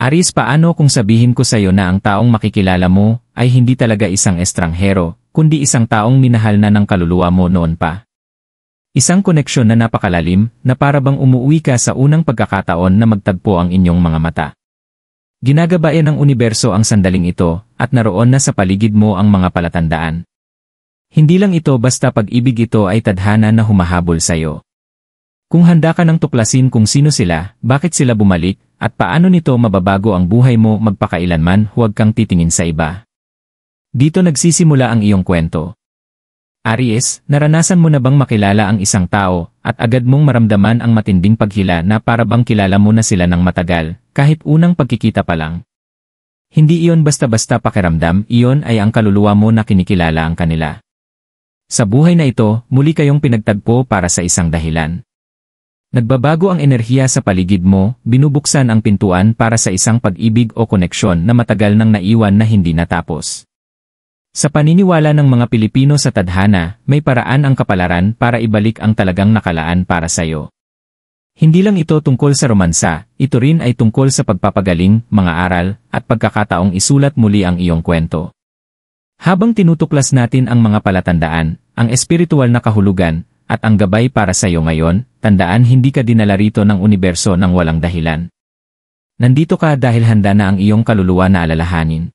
Aries, paano kung sabihin ko sa'yo na ang taong makikilala mo ay hindi talaga isang estranghero, kundi isang taong minahal na ng kaluluwa mo noon pa? Isang koneksyon na napakalalim na para bang umuwi ka sa unang pagkakataon na magtagpo ang inyong mga mata. Ginagabayan ng universo ang sandaling ito at naroon na sa paligid mo ang mga palatandaan. Hindi lang ito basta pag-ibig, ito ay tadhana na humahabol sa'yo. Kung handa ka nang tuklasin kung sino sila, bakit sila bumalik, at paano nito mababago ang buhay mo magpakailanman, huwag kang titingin sa iba. Dito nagsisimula ang iyong kwento. Aries, naranasan mo na bang makilala ang isang tao, at agad mong maramdaman ang matinding paghila na para bang kilala mo na sila ng matagal, kahit unang pagkikita pa lang? Hindi iyon basta-basta pakiramdam, iyon ay ang kaluluwa mo na kinikilala ang kanila. Sa buhay na ito, muli kayong pinagtagpo para sa isang dahilan. Nagbabago ang enerhiya sa paligid mo, binubuksan ang pintuan para sa isang pag-ibig o koneksyon na matagal nang naiwan na hindi natapos. Sa paniniwala ng mga Pilipino sa tadhana, may paraan ang kapalaran para ibalik ang talagang nakalaan para sa'yo. Hindi lang ito tungkol sa romansa, ito rin ay tungkol sa pagpapagaling, mga aral, at pagkakataong isulat muli ang iyong kwento. Habang tinutuklas natin ang mga palatandaan, ang espiritual na kahulugan, at ang gabay para sa iyo ngayon, tandaan, hindi ka dinala rito ng universo ng walang dahilan. Nandito ka dahil handa na ang iyong kaluluwa na alalahanin.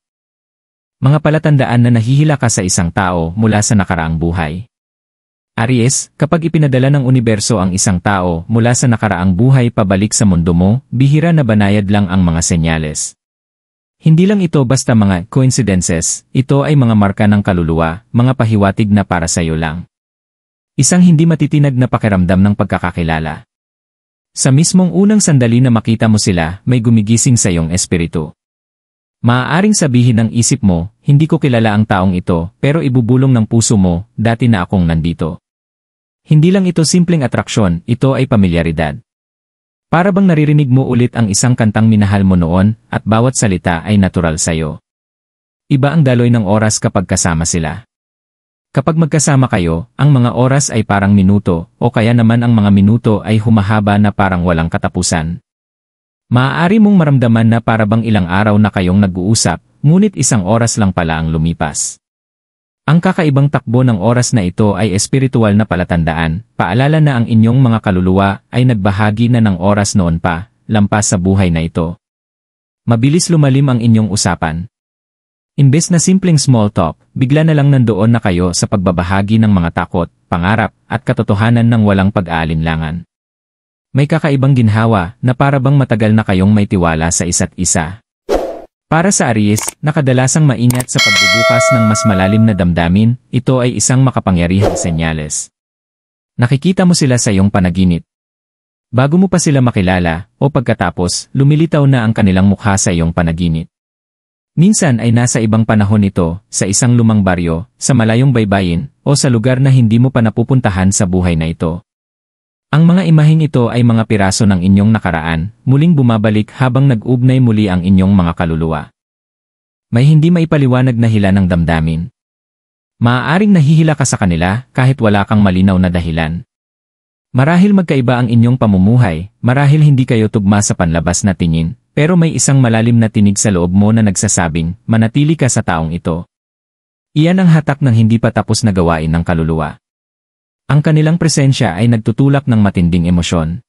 Mga palatandaan na nahihila ka sa isang tao mula sa nakaraang buhay. Aries, kapag ipinadala ng universo ang isang tao mula sa nakaraang buhay pabalik sa mundo mo, bihira na banayad lang ang mga senyales. Hindi lang ito basta mga coincidences, ito ay mga marka ng kaluluwa, mga pahiwatig na para sa iyo lang. Isang hindi matitinag na pakiramdam ng pagkakakilala. Sa mismong unang sandali na makita mo sila, may gumigising sa iyong espiritu. Maaaring sabihin ng isip mo, hindi ko kilala ang taong ito, pero ibubulong ng puso mo, dati na akong nandito. Hindi lang ito simpleng atraksyon, ito ay pamilyaridad. Para bang naririnig mo ulit ang isang kantang minahal mo noon, at bawat salita ay natural sa'yo. Iba ang daloy ng oras kapag kasama sila. Kapag magkasama kayo, ang mga oras ay parang minuto, o kaya naman ang mga minuto ay humahaba na parang walang katapusan. Maaari mong maramdaman na para bang ilang araw na kayong nag-uusap, ngunit isang oras lang pala ang lumipas. Ang kakaibang takbo ng oras na ito ay espiritual na palatandaan, paalala na ang inyong mga kaluluwa ay nagbahagi na ng oras noon pa, lampas sa buhay na ito. Mabilis lumalim ang inyong usapan. Imbes na simpleng small talk, bigla na lang nandoon na kayo sa pagbabahagi ng mga takot, pangarap, at katotohanan ng walang pag-aalinlangan. May kakaibang ginhawa na para bang matagal na kayong may tiwala sa isa't isa. Para sa Aries, na kadalasang maingat sa pagbubukas ng mas malalim na damdamin, ito ay isang makapangyarihang senyales. Nakikita mo sila sa iyong panaginip. Bago mo pa sila makilala, o pagkatapos, lumilitaw na ang kanilang mukha sa iyong panaginip. Minsan ay nasa ibang panahon ito, sa isang lumang baryo, sa malayong baybayin, o sa lugar na hindi mo pa napupuntahan sa buhay na ito. Ang mga imaheng ito ay mga piraso ng inyong nakaraan, muling bumabalik habang nag-ugnay muli ang inyong mga kaluluwa. May hindi maipaliwanag na hila ng damdamin. Maaaring nahihila ka sa kanila kahit wala kang malinaw na dahilan. Marahil magkaiba ang inyong pamumuhay, marahil hindi kayo tugma sa panlabas na tingin, pero may isang malalim na tinig sa loob mo na nagsasabing, manatili ka sa taong ito. Iyan ang hatak ng hindi pa tapos na gawain ng kaluluwa. Ang kanilang presensya ay nagtutulak ng matinding emosyon.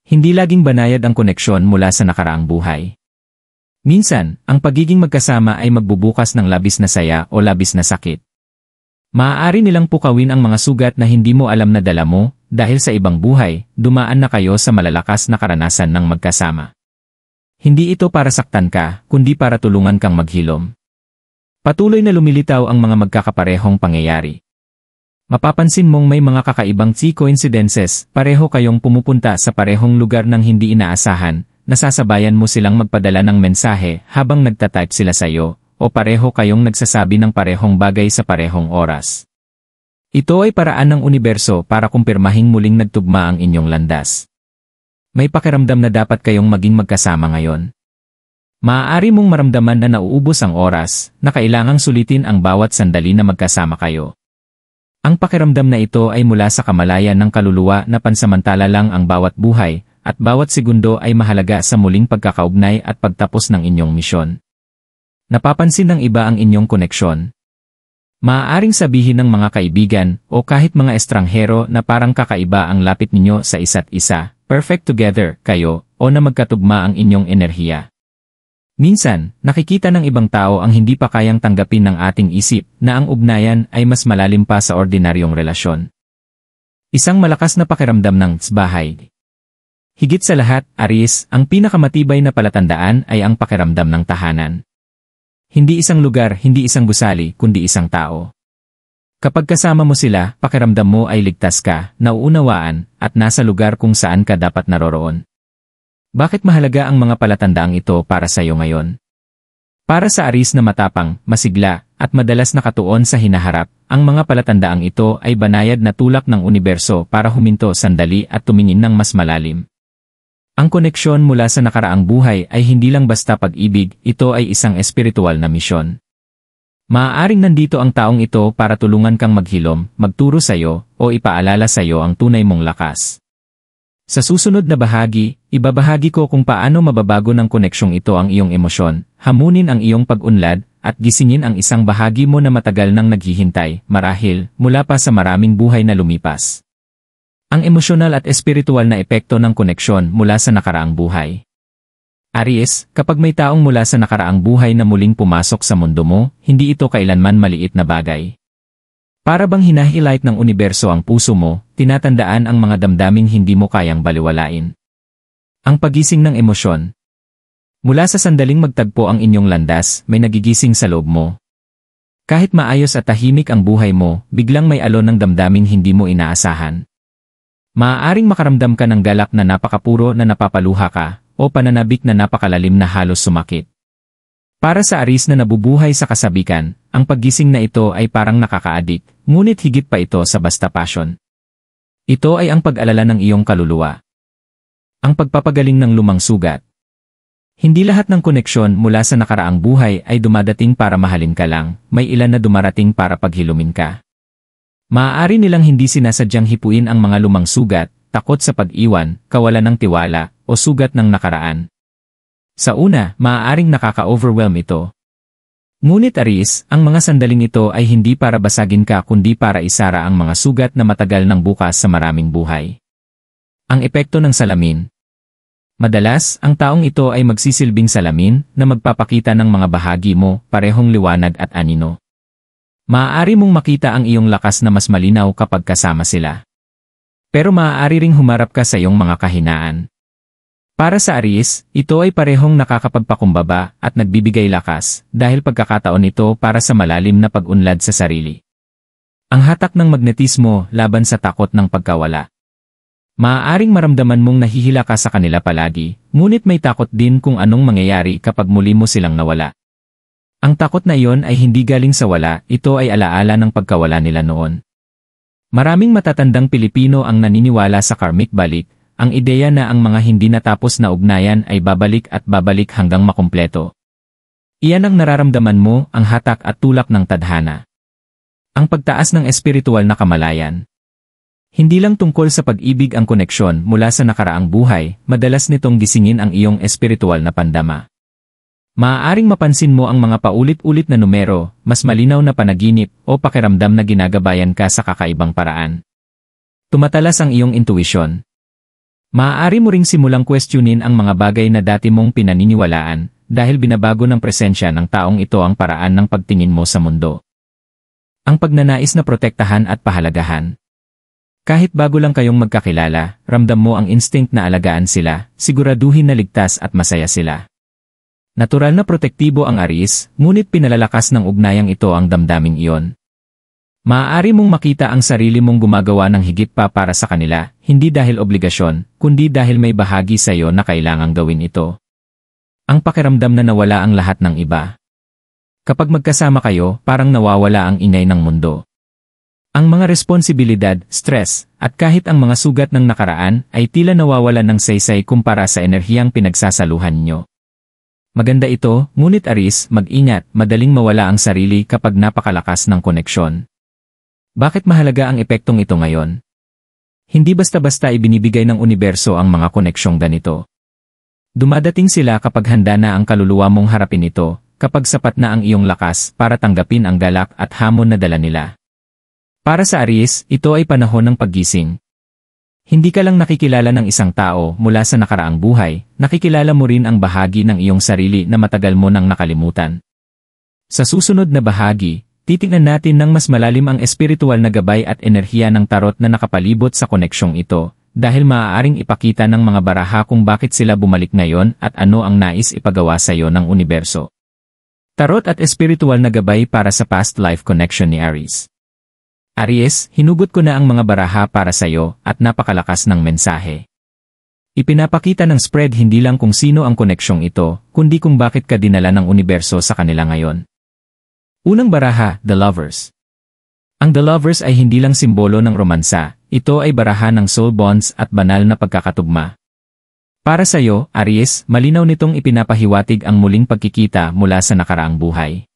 Hindi laging banayad ang koneksyon mula sa nakaraang buhay. Minsan, ang pagiging magkasama ay magbubukas ng labis na saya o labis na sakit. Maaari nilang pukawin ang mga sugat na hindi mo alam na dala mo, dahil sa ibang buhay, dumaan na kayo sa malalakas na karanasan ng magkasama. Hindi ito para saktan ka, kundi para tulungan kang maghilom. Patuloy na lumilitaw ang mga magkakaparehong pangyayari. Mapapansin mong may mga kakaibang coincidences, pareho kayong pumupunta sa parehong lugar ng hindi inaasahan, nasasabayan mo silang magpadala ng mensahe habang nagtatype sila sa iyo, o pareho kayong nagsasabi ng parehong bagay sa parehong oras. Ito ay paraan ng universo para kumpirmahing muling nagtugma ang inyong landas. May pakiramdam na dapat kayong maging magkasama ngayon. Maaari mong maramdaman na nauubos ang oras, na kailangang sulitin ang bawat sandali na magkasama kayo. Ang pakiramdam na ito ay mula sa kamalayan ng kaluluwa na pansamantala lang ang bawat buhay, at bawat segundo ay mahalaga sa muling pagkakaugnay at pagtapos ng inyong misyon. Napapansin ng iba ang inyong koneksyon. Maaaring sabihin ng mga kaibigan o kahit mga estranghero na parang kakaiba ang lapit ninyo sa isa't isa, perfect together kayo, o na magkatugma ang inyong enerhiya. Minsan, nakikita ng ibang tao ang hindi pa kayang tanggapin ng ating isip na ang ugnayan ay mas malalim pa sa ordinaryong relasyon. Isang malakas na pakiramdam ng bahay. Higit sa lahat, Aries, ang pinakamatibay na palatandaan ay ang pakiramdam ng tahanan. Hindi isang lugar, hindi isang gusali, kundi isang tao. Kapag kasama mo sila, pakiramdam mo ay ligtas ka, nauunawaan, at nasa lugar kung saan ka dapat naroroon. Bakit mahalaga ang mga palatandaang ito para sa iyo ngayon? Para sa Aries na matapang, masigla, at madalas nakatuon sa hinaharap, ang mga palatandaang ito ay banayad na tulak ng universo para huminto sandali at tumingin ng mas malalim. Ang koneksyon mula sa nakaraang buhay ay hindi lang basta pag-ibig, ito ay isang espiritual na misyon. Maaaring nandito ang taong ito para tulungan kang maghilom, magturo sa iyo, o ipaalala sa iyo ang tunay mong lakas. Sa susunod na bahagi, ibabahagi ko kung paano mababago ng koneksyong ito ang iyong emosyon, hamunin ang iyong pag-unlad, at gisingin ang isang bahagi mo na matagal nang naghihintay, marahil, mula pa sa maraming buhay na lumipas. Ang emosyonal at espiritual na epekto ng koneksyon mula sa nakaraang buhay. Aries, kapag may taong mula sa nakaraang buhay na muling pumasok sa mundo mo, hindi ito kailanman maliit na bagay. Para bang hinahighlight ng universo ang puso mo, tinatandaan ang mga damdaming hindi mo kayang baliwalain. Ang pagising ng emosyon. Mula sa sandaling magtagpo ang inyong landas, may nagigising sa loob mo. Kahit maayos at tahimik ang buhay mo, biglang may alon ng damdaming hindi mo inaasahan. Maaaring makaramdam ka ng galak na napakapuro na napapaluha ka, o pananabik na napakalalim na halos sumakit. Para sa Aries na nabubuhay sa kasabikan, ang paggising na ito ay parang nakaka-addict, ngunit higit pa ito sa basta passion. Ito ay ang pag-alala ng iyong kaluluwa. Ang pagpapagaling ng lumang sugat. Hindi lahat ng koneksyon mula sa nakaraang buhay ay dumadating para mahalin ka lang, may ilan na dumarating para paghilumin ka. Maaari nilang hindi sinasadyang hipuin ang mga lumang sugat, takot sa pag-iwan, kawalan ng tiwala, o sugat ng nakaraan. Sa una, maaaring nakaka-overwhelm ito. Ngunit Aries, ang mga sandaling ito ay hindi para basagin ka kundi para isara ang mga sugat na matagal ng bukas sa maraming buhay. Ang epekto ng salamin. Madalas, ang taong ito ay magsisilbing salamin na magpapakita ng mga bahagi mo, parehong liwanag at anino. Maaari mong makita ang iyong lakas na mas malinaw kapag kasama sila. Pero maaari ring humarap ka sa iyong mga kahinaan. Para sa Aries, ito ay parehong nakakapagpakumbaba at nagbibigay lakas dahil pagkakataon ito para sa malalim na pag-unlad sa sarili. Ang hatak ng magnetismo laban sa takot ng pagkawala. Maaaring maramdaman mong nahihila ka sa kanila palagi, ngunit may takot din kung anong mangyayari kapag muli mo silang nawala. Ang takot na iyon ay hindi galing sa wala, ito ay alaala ng pagkawala nila noon. Maraming matatandang Pilipino ang naniniwala sa karmic balik, ang ideya na ang mga hindi natapos na ugnayan ay babalik at babalik hanggang makumpleto. Iyan ang nararamdaman mo, ang hatak at tulak ng tadhana. Ang pagtaas ng espiritual na kamalayan. Hindi lang tungkol sa pag-ibig ang koneksyon mula sa nakaraang buhay, madalas nitong gisingin ang iyong espiritual na pandama. Maaaring mapansin mo ang mga paulit-ulit na numero, mas malinaw na panaginip, o pakiramdam na ginagabayan ka sa kakaibang paraan. Tumatalas ang iyong intuisyon. Maaari mo ring simulang questionin ang mga bagay na dati mong pinaniniwalaan dahil binabago ng presensya ng taong ito ang paraan ng pagtingin mo sa mundo. Ang pagnanais na protektahan at pahalagahan. Kahit bago lang kayong magkakilala, ramdam mo ang instinct na alagaan sila, siguraduhin na ligtas at masaya sila. Natural na protektibo ang Aries, ngunit pinalalakas ng ugnayang ito ang damdaming iyon. Maaari mong makita ang sarili mong gumagawa ng higit pa para sa kanila, hindi dahil obligasyon, kundi dahil may bahagi sa iyo na kailangang gawin ito. Ang pakiramdam na nawala ang lahat ng iba. Kapag magkasama kayo, parang nawawala ang ingay ng mundo. Ang mga responsibilidad, stress, at kahit ang mga sugat ng nakaraan ay tila nawawalan ng saysay kumpara sa enerhiyang pinagsasaluhan nyo. Maganda ito, ngunit Aries, mag-ingat, madaling mawala ang sarili kapag napakalakas ng koneksyon. Bakit mahalaga ang epektong ito ngayon? Hindi basta-basta ibinibigay ng universo ang mga koneksyong ganito. Dumadating sila kapag handa na ang kaluluwa mong harapin ito, kapag sapat na ang iyong lakas para tanggapin ang galak at hamon na dala nila. Para sa Aries, ito ay panahon ng paggising. Hindi ka lang nakikilala ng isang tao mula sa nakaraang buhay, nakikilala mo rin ang bahagi ng iyong sarili na matagal mo nang nakalimutan. Sa susunod na bahagi, titingnan natin ng mas malalim ang espiritual na gabay at enerhiya ng tarot na nakapalibot sa koneksyong ito, dahil maaaring ipakita ng mga baraha kung bakit sila bumalik ngayon at ano ang nais ipagawa sa iyo ng universo. Tarot at espiritual na gabay para sa past life connection ni Aries. Aries, hinugot ko na ang mga baraha para sa iyo at napakalakas ng mensahe. Ipinapakita ng spread hindi lang kung sino ang koneksyong ito, kundi kung bakit ka dinala ng universo sa kanila ngayon. Unang baraha, The Lovers. Ang The Lovers ay hindi lang simbolo ng romansa, ito ay baraha ng soul bonds at banal na pagkakatugma. Para sa iyo, Aries, malinaw nitong ipinapahiwatig ang muling pagkikita mula sa nakaraang buhay.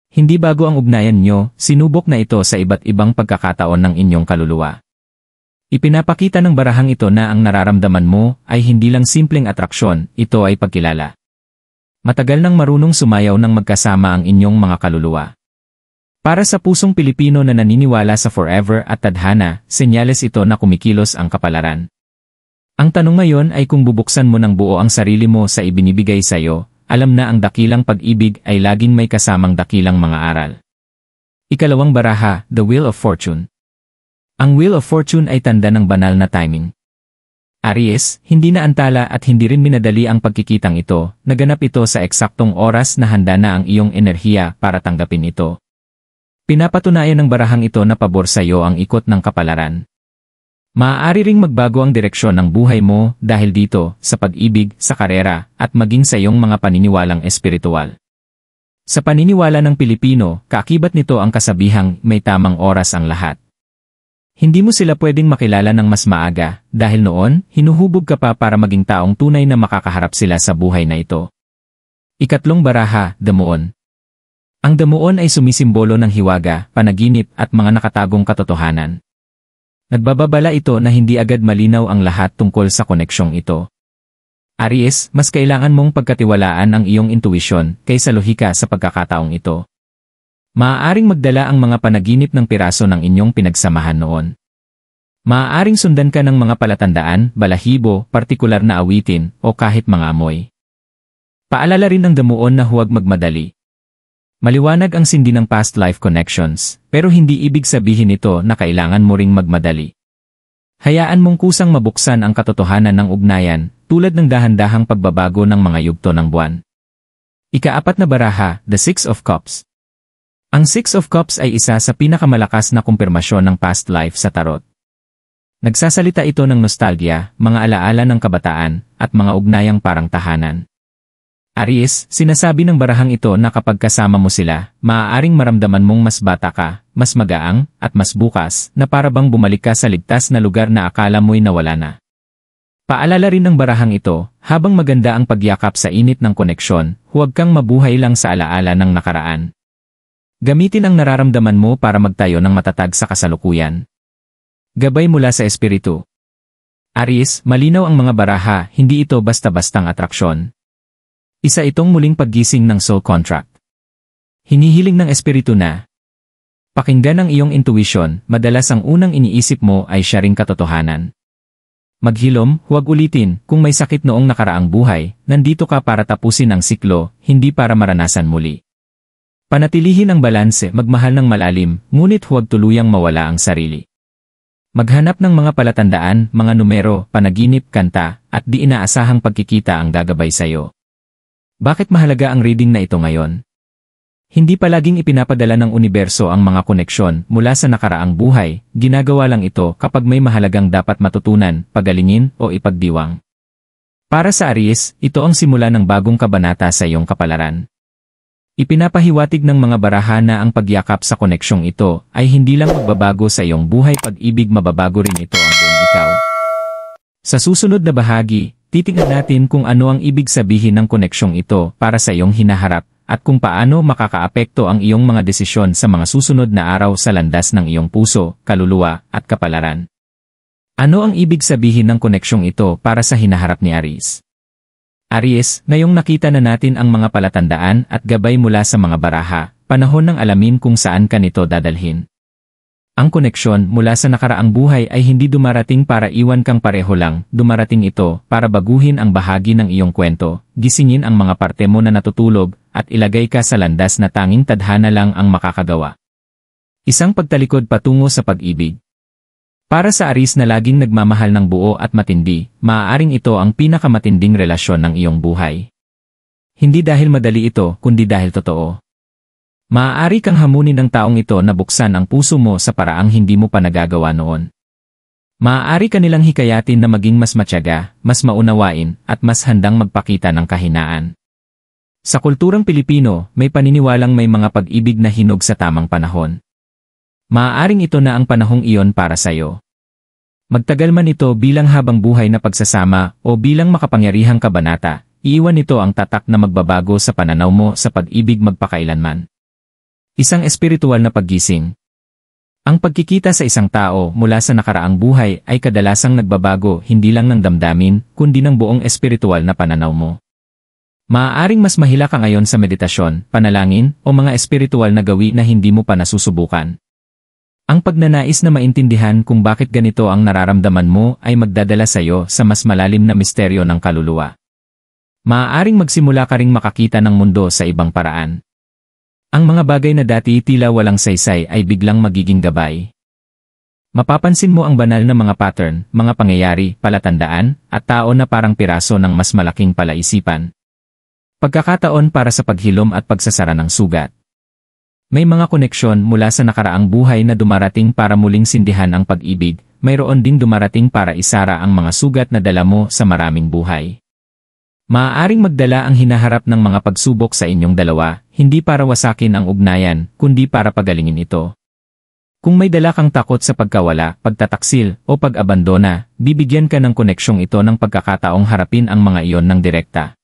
Hindi bago ang ugnayan nyo, sinubok na ito sa iba't ibang pagkakataon ng inyong kaluluwa. Ipinapakita ng barahang ito na ang nararamdaman mo ay hindi lang simpleng atraksyon, ito ay pagkilala. Matagal nang marunong sumayaw ng magkasama ang inyong mga kaluluwa. Para sa pusong Pilipino na naniniwala sa forever at tadhana, senyales ito na kumikilos ang kapalaran. Ang tanong ngayon ay kung bubuksan mo ng buo ang sarili mo sa ibinibigay sa iyo, alam na ang dakilang pag-ibig ay laging may kasamang dakilang mga aral. Ikalawang baraha, The Wheel of Fortune. Ang Wheel of Fortune ay tanda ng banal na timing. Aries, hindi na antala at hindi rin minadali ang pagkikitang ito, naganap ito sa eksaktong oras na handa na ang iyong enerhiya para tanggapin ito. Pinapatunayan ng barahang ito na pabor sa iyo ang ikot ng kapalaran. Maaari ring magbago ang direksyon ng buhay mo dahil dito, sa pag-ibig, sa karera, at maging sa iyong mga paniniwalang espiritual. Sa paniniwala ng Pilipino, kaakibat nito ang kasabihang may tamang oras ang lahat. Hindi mo sila pwedeng makilala ng mas maaga, dahil noon, hinuhubog ka pa para maging taong tunay na makakaharap sila sa buhay na ito. Ikatlong baraha, Damuon. Ang damuon ay sumisimbolo ng hiwaga, panaginip at mga nakatagong katotohanan. Nagbababala ito na hindi agad malinaw ang lahat tungkol sa koneksyong ito. Aries, mas kailangan mong pagkatiwalaan ang iyong intuisyon kaysa lohika sa pagkakataong ito. Maaaring magdala ang mga panaginip ng piraso ng inyong pinagsamahan noon. Maaaring sundan ka ng mga palatandaan, balahibo, partikular na awitin, o kahit mga amoy. Paalala rin ng damuon na huwag magmadali. Maliwanag ang sindi ng past life connections, pero hindi ibig sabihin nito na kailangan mo ring magmadali. Hayaan mong kusang mabuksan ang katotohanan ng ugnayan, tulad ng dahan-dahang pagbabago ng mga yugto ng buwan. Ikaapat na baraha, The Six of Cups. Ang Six of Cups ay isa sa pinakamalakas na kumpirmasyon ng past life sa tarot. Nagsasalita ito ng nostalgia, mga alaala ng kabataan, at mga ugnayang parang tahanan. Aries, sinasabi ng barahang ito na kapag kasama mo sila, maaaring maramdaman mong mas bata ka, mas magaang, at mas bukas, na para bang bumalik ka sa ligtas na lugar na akala mo'y nawala na. Paalala rin ng barahang ito, habang maganda ang pagyakap sa init ng koneksyon, huwag kang mabuhay lang sa alaala ng nakaraan. Gamitin ang nararamdaman mo para magtayo ng matatag sa kasalukuyan. Gabay mula sa espiritu. Aries, malinaw ang mga baraha, hindi ito basta-bastang atraksyon. Isa itong muling paggising ng soul contract. Hinihiling ng espiritu na pakinggan ang iyong intuition, madalas ang unang iniisip mo ay siya ring katotohanan. Maghilom, huwag ulitin, kung may sakit noong nakaraang buhay, nandito ka para tapusin ang siklo, hindi para maranasan muli. Panatilihin ang balanse, magmahal ng malalim, ngunit huwag tuluyang mawala ang sarili. Maghanap ng mga palatandaan, mga numero, panaginip, kanta, at di inaasahang pagkikita ang gagabay sayo. Bakit mahalaga ang reading na ito ngayon? Hindi palaging ipinapadala ng universo ang mga koneksyon mula sa nakaraang buhay, ginagawa lang ito kapag may mahalagang dapat matutunan, pagalingin, o ipagdiwang. Para sa Aries, ito ang simula ng bagong kabanata sa iyong kapalaran. Ipinapahiwatig ng mga baraha na ang pagyakap sa koneksyong ito ay hindi lang magbabago sa iyong buhay, pag-ibig, mababago rin ito ang buong ikaw. Sa susunod na bahagi, titingnan natin kung ano ang ibig sabihin ng koneksyong ito para sa iyong hinaharap at kung paano makakaapekto ang iyong mga desisyon sa mga susunod na araw sa landas ng iyong puso, kaluluwa at kapalaran. Ano ang ibig sabihin ng koneksyong ito para sa hinaharap ni Aries? Aries, ngayong nakita na natin ang mga palatandaan at gabay mula sa mga baraha, panahon ng alamin kung saan ka nito dadalhin. Ang koneksyon mula sa nakaraang buhay ay hindi dumarating para iwan kang pareho lang, dumarating ito para baguhin ang bahagi ng iyong kwento, gisingin ang mga parte mo na natutulog, at ilagay ka sa landas na tanging tadhana lang ang makakagawa. Isang pagtalikod patungo sa pag-ibig. Para sa Aries na laging nagmamahal ng buo at matindi, maaaring ito ang pinakamatinding relasyon ng iyong buhay. Hindi dahil madali ito, kundi dahil totoo. Maaari kang hamunin ng taong ito na buksan ang puso mo sa paraang hindi mo pa nagagawa noon. Maaari ka nilang hikayatin na maging mas matyaga, mas maunawain, at mas handang magpakita ng kahinaan. Sa kulturang Pilipino, may paniniwalang may mga pag-ibig na hinog sa tamang panahon. Maaaring ito na ang panahong iyon para sa'yo. Magtagal man ito bilang habang buhay na pagsasama o bilang makapangyarihang kabanata, iiwan nito ang tatak na magbabago sa pananaw mo sa pag-ibig magpakailanman. Isang espiritual na paggising. Ang pagkikita sa isang tao mula sa nakaraang buhay ay kadalasang nagbabago hindi lang ng damdamin, kundi ng buong espiritual na pananaw mo. Maaaring mas mahila ka ngayon sa meditasyon, panalangin, o mga espiritual na gawi na hindi mo pa nasusubukan. Ang pagnanais na maintindihan kung bakit ganito ang nararamdaman mo ay magdadala sa iyo sa mas malalim na misteryo ng kaluluwa. Maaaring magsimula ka ring makakita ng mundo sa ibang paraan. Ang mga bagay na dati tila walang saysay ay biglang magiging gabay. Mapapansin mo ang banal na mga pattern, mga pangyayari, palatandaan, at tao na parang piraso ng mas malaking palaisipan. Pagkakataon para sa paghilom at pagsasara ng sugat. May mga koneksyon mula sa nakaraang buhay na dumarating para muling sindihan ang pag-ibig, mayroon ding dumarating para isara ang mga sugat na dala mo sa maraming buhay. Maaaring magdala ang hinaharap ng mga pagsubok sa inyong dalawa, hindi para wasakin ang ugnayan, kundi para pagalingin ito. Kung may dala kang takot sa pagkawala, pagtataksil, o pag-abandona, bibigyan ka ng koneksyong ito ng pagkakataong harapin ang mga iyon ng direkta.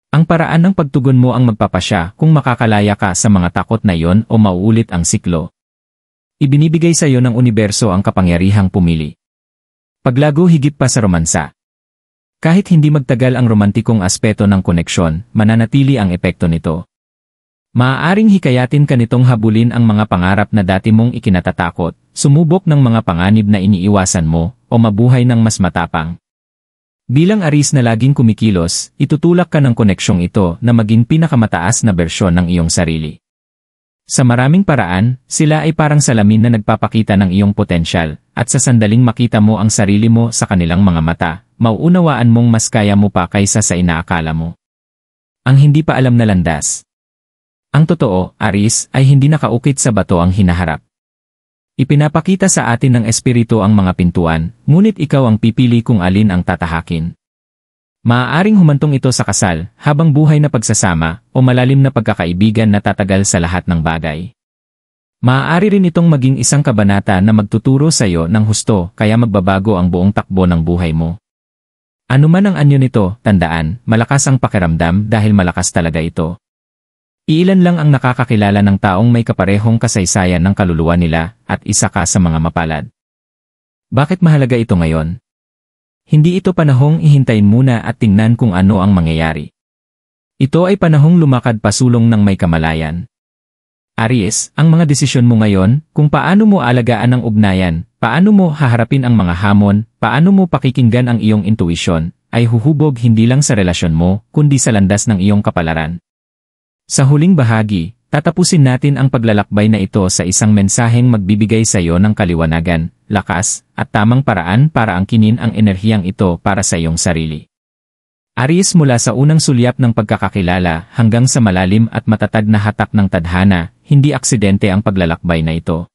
Ang paraan ng pagtugon mo ang magpapasya kung makakalaya ka sa mga takot na iyon o mauulit ang siklo. Ibinibigay sa iyo ng universo ang kapangyarihang pumili. Paglago higit pa sa romansa. Kahit hindi magtagal ang romantikong aspeto ng koneksyon, mananatili ang epekto nito. Maaaring hikayatin ka nitong habulin ang mga pangarap na dati mong ikinatatakot, sumubok ng mga panganib na iniiwasan mo, o mabuhay ng mas matapang. Bilang Aries na laging kumikilos, itutulak ka ng koneksyong ito na maging pinakamataas na bersyon ng iyong sarili. Sa maraming paraan, sila ay parang salamin na nagpapakita ng iyong potensyal, at sa sandaling makita mo ang sarili mo sa kanilang mga mata, mauunawaan mong mas kaya mo pa kaysa sa inaakala mo. Ang hindi pa alam na landas. Ang totoo, Aries, ay hindi nakaukit sa bato ang hinaharap. Ipinapakita sa atin ng espiritu ang mga pintuan, ngunit ikaw ang pipili kung alin ang tatahakin. Maaaring humantong ito sa kasal, habang buhay na pagsasama, o malalim na pagkakaibigan na tatagal sa lahat ng bagay. Maaari rin itong maging isang kabanata na magtuturo sa iyo ng husto, kaya magbabago ang buong takbo ng buhay mo. Ano man ang anyo nito, tandaan, malakas ang pakiramdam dahil malakas talaga ito. Iilan lang ang nakakakilala ng taong may kaparehong kasaysayan ng kaluluwa nila, at isa ka sa mga mapalad. Bakit mahalaga ito ngayon? Hindi ito panahong ihintayin muna at tingnan kung ano ang mangyayari. Ito ay panahong lumakad pasulong ng may kamalayan. Aries, ang mga desisyon mo ngayon, kung paano mo alagaan ang ugnayan, paano mo haharapin ang mga hamon, paano mo pakikinggan ang iyong intuisyon, ay huhubog hindi lang sa relasyon mo, kundi sa landas ng iyong kapalaran. Sa huling bahagi, tatapusin natin ang paglalakbay na ito sa isang mensaheng magbibigay sa iyo ng kaliwanagan, lakas, at tamang paraan para angkinin ang enerhiyang ito para sa iyong sarili. Aries, mula sa unang sulyap ng pagkakakilala hanggang sa malalim at matatag na hatak ng tadhana, hindi aksidente ang paglalakbay na ito.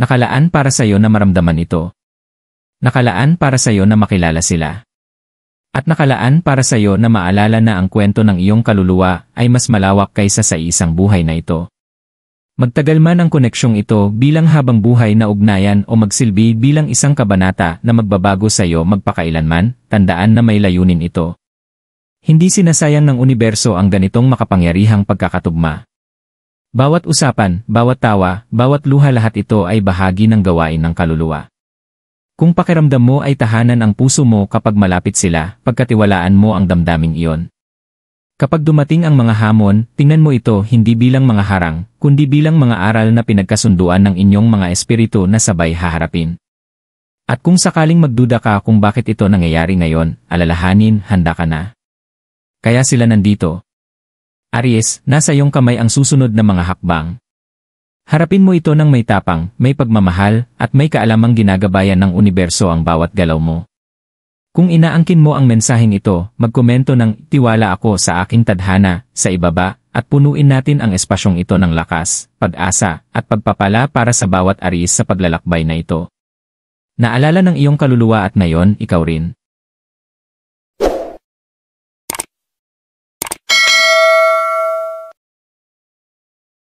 Nakalaan para sa iyo na maramdaman ito. Nakalaan para sa iyo na makilala sila. At nakalaan para sa iyo na maalala na ang kwento ng iyong kaluluwa ay mas malawak kaysa sa isang buhay na ito. Magtagal man ang koneksyong ito bilang habang buhay na ugnayan o magsilbi bilang isang kabanata na magbabago sa iyo magpakailanman, tandaan na may layunin ito. Hindi sinasayang ng universo ang ganitong makapangyarihang pagkakatugma. Bawat usapan, bawat tawa, bawat luha, lahat ito ay bahagi ng gawain ng kaluluwa. Kung pakiramdam mo ay tahanan ang puso mo kapag malapit sila, pagkatiwalaan mo ang damdaming iyon. Kapag dumating ang mga hamon, tingnan mo ito hindi bilang mga harang, kundi bilang mga aral na pinagkasunduan ng inyong mga espiritu na sabay haharapin. At kung sakaling magduda ka kung bakit ito nangyayari ngayon, alalahanin, handa ka na. Kaya sila nandito. Aries, nasa iyong kamay ang susunod na mga hakbang. Harapin mo ito ng may tapang, may pagmamahal, at may kaalamang ginagabayan ng universo ang bawat galaw mo. Kung inaangkin mo ang mensaheng ito, magkomento ng "Tiwala ako sa aking tadhana" sa ibaba, at punuin natin ang espasyong ito ng lakas, pag-asa, at pagpapala para sa bawat Aries sa paglalakbay na ito. Naalala ng iyong kaluluwa at ngayon, ikaw rin.